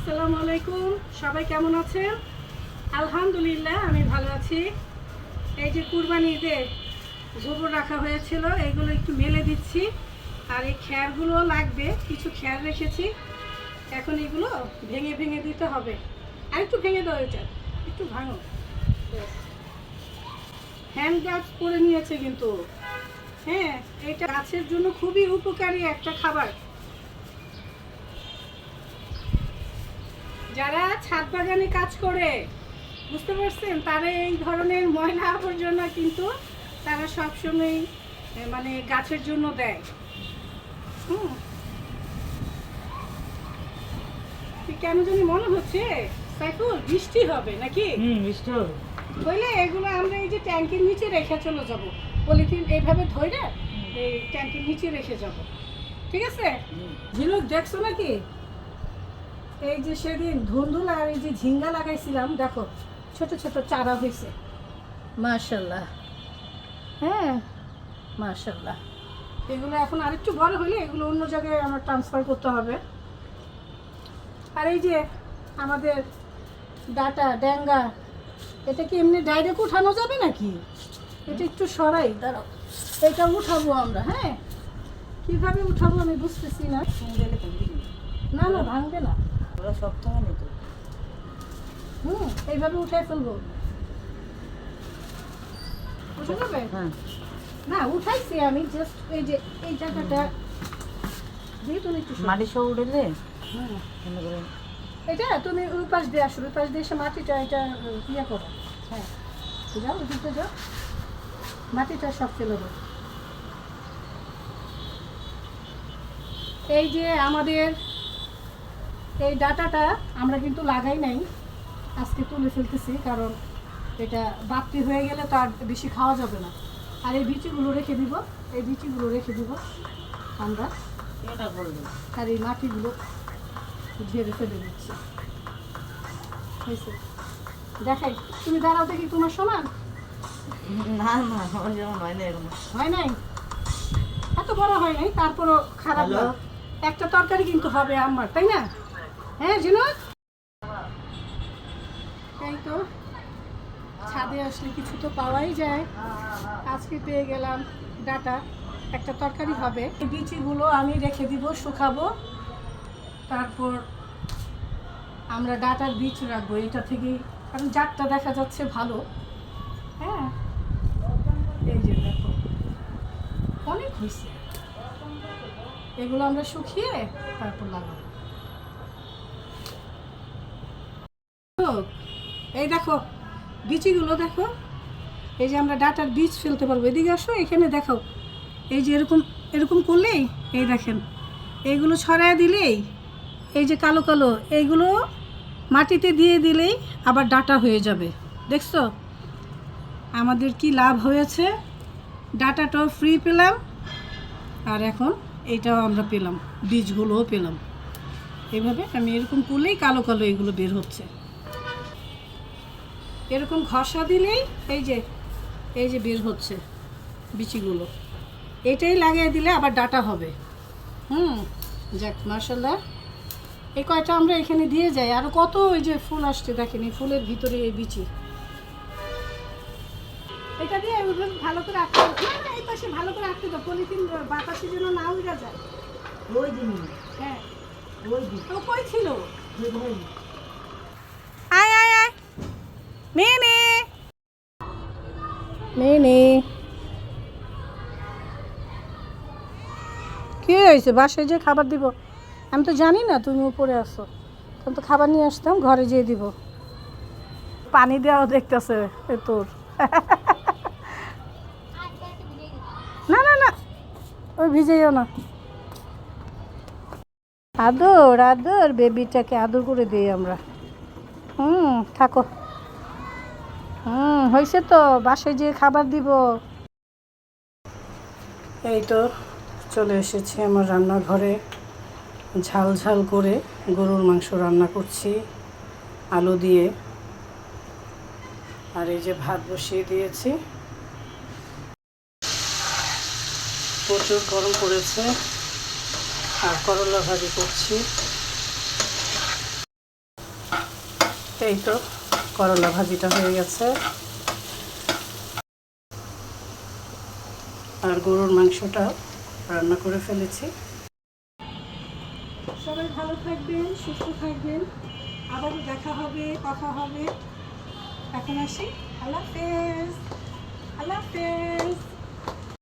আসসালামু আলাইকুম, সবাই কেমন আছেন? আলহামদুলিল্লাহ আমি ভালো আছি। এই যে কুরবানি ঈদে গোবর রাখা হয়েছিল, এইগুলো একটু মেলে দিচ্ছি। আর এই খ্যারগুলো লাগবে, কিছু খ্যার রেখেছি। এখন এগুলো ভেঙে ভেঙে দিতে হবে। আর একটু ভেঙে দাও, এটা একটু ভাঙো। হ্যান্ড গ্লাভস পরে নিয়েছে কিন্তু। হ্যাঁ, এটা গাছের জন্য খুবই উপকারী একটা খাবার। যারা ছাদ বাগানে কাজ করে, বুঝতে পারছেন, তারা এই ধরনের ময়লা আবর্জনা কিন্তু তারা সবসময় মানে গাছের জন্য দেয়। কেন জানি মনে হচ্ছে সাইফুল বৃষ্টি হবে নাকি? বৃষ্টি হবে। হইলে এগুলো আমরা এই যে ট্যাঙ্কির নিচে রেখে চলে যাব, পলিথিন এইভাবে ধরে এই ট্যাঙ্কির নিচে রেখে যাব। ঠিক আছে? ঝিনুক দেখছো নাকি? এই যে সেদিন ধুন্দুল আর এই যে ঝিঙ্গা লাগাইছিলাম, দেখো ছোট ছোট চারা হয়েছে। মাশাল্লাহ, হ্যাঁ মাশাল্লাহ। এগুলো এখন আরেকটু বড় হলে এগুলো অন্য জায়গায় আমার ট্রান্সফার করতে হবে। আর এই যে আমাদের ডাটা ড্যাঙ্গা, এটা কি এমনি ডাইরেক্ট উঠানো যাবে নাকি? এটা একটু সরাই, দাঁড়াও, এটা উঠাবো আমরা। হ্যাঁ, কিভাবে উঠাবো আমি বুঝতেছি না। না না, ভাঙবে না, ওরা শক্ত হয়নি তো। এইভাবে উঠাই ফেলবো। উঠে যাবে? হ্যাঁ, না উঠাইছি আমি, জাস্ট এই যে এই জায়গাটা দিয়ে তুমি একটু সরাও। মাটি সব উঠেলে হুম, মনে করে এটা তুমি ওই পাশ দিয়ে আসো, ওই পাশ দিয়ে এসে মাটিটা এটা ইয়ে করো। হ্যাঁ, যাও ওদিকে যাও, মাটিটা সব ফেলে দাও। এই যে আমাদের এই ডাটাটা আমরা কিন্তু লাগাই নাই, আজকে তুলে ফেলতেছি, কারণ এটা বাড়তি হয়ে গেলে তো আর বেশি খাওয়া যাবে না। আর এই বিচিগুলো রেখে দিব, এই বিচিগুলো রেখে দিব আমরা। এটা করবে। আর এই মাটিগুলো ঝেড়ে ফেলে দিচ্ছি। হয়েছে? দেখাই, তুমি দাঁড়াও দেখি তোমার সমান না না, আমার যেমন হয় না এরকম। হয় নাই, এত বড় হয় নাই, তারপরও খারাপ না। একটা তরকারি কিন্তু হবে আমার, তাই না? হ্যাঁ জিনুক, এই তো ছাদে আসলে কিছু তো পাওয়াই যায়। আজকে পেয়ে গেলাম ডাটা, একটা তরকারি হবে। এই বিচিগুলো আমি রেখে দিব, শুকাবো, তারপর আমরা ডাটার বীজ রাখবো এটা থেকেই, কারণ জাতটা দেখা যাচ্ছে ভালো। হ্যাঁ, এই যে দেখো অনেক হয়েছে, এগুলো আমরা শুকিয়ে তারপর লাগাবো। এই দেখো বিচিগুলো দেখো, এই যে আমরা ডাটার বীজ ফেলতে পারবো। এদিকে আসো, এখানে দেখো, এই যে এরকম এরকম করলেই, এই দেখেন এইগুলো ছড়ায় দিলেই, এই যে কালো কালো এইগুলো মাটিতে দিয়ে দিলেই আবার ডাটা হয়ে যাবে। দেখছো আমাদের কি লাভ হয়েছে? ডাটাটাও ফ্রি পেলাম, আর এখন এইটাও আমরা পেলাম, বীজগুলোও পেলাম। এইভাবে আমি এরকম করলেই কালো কালো এগুলো বের হচ্ছে। এরকম ঘষা দিলেই এই যে বের হচ্ছে বিচিগুলো, এটাই লাগিয়ে দিলে আবার ডাটা হবে। যাক মাশাআল্লাহ, এই কয়টা আমরা এখানে দিয়ে যাই। আর কত ওই যে ফুল আসছে দেখেন, এই ফুলের ভিতরে এই বিচি, এটা দিয়ে ভালো করে রাখতে হবে। না না, এই পাশে ভালো করে রাখতে দাও, পলিথিন বাতাসের জন্য না উড়ে যায়। ওই দিন, হ্যাঁ, ওই দিন তো কই ছিল? ভাই, আয় আয় আয় মেনে মেনে, কি হয়েছে? বাসায় যে খাবার দিব, আমি তো জানি না তুমি উপরে আসো, তখন তো খাবার নিয়ে আসতাম, ঘরে যেয়ে দিব। পানি দেওয়াও দেখতেছে তোর। না না না, ওই ভিজেও না। আদর আদর, বেবিটাকে আদর করে দিই আমরা। থাকো। হয়েছে তো, বাসায় যেয়ে খাবার দিব। এই তো চলে এসেছি আমার রান্নাঘরে, ঝাল ঝাল করে গরুর মাংস রান্না করছি আলু দিয়ে। আর এই যে ভাত বসিয়ে দিয়েছি, প্রচুর গরম পড়েছে, আর করলা ভাজি করছি। এই তো করলা ভাজিটা হয়ে গেছে, আর গরুর মাংসটা রান্না করে ফেলেছি। সবাই ভালো থাকবেন, সুস্থ থাকবেন, আবারও দেখা হবে, কথা হবে। এখন আসি, আল্লাহ হাফেজ। আল্লাহ হাফেজ।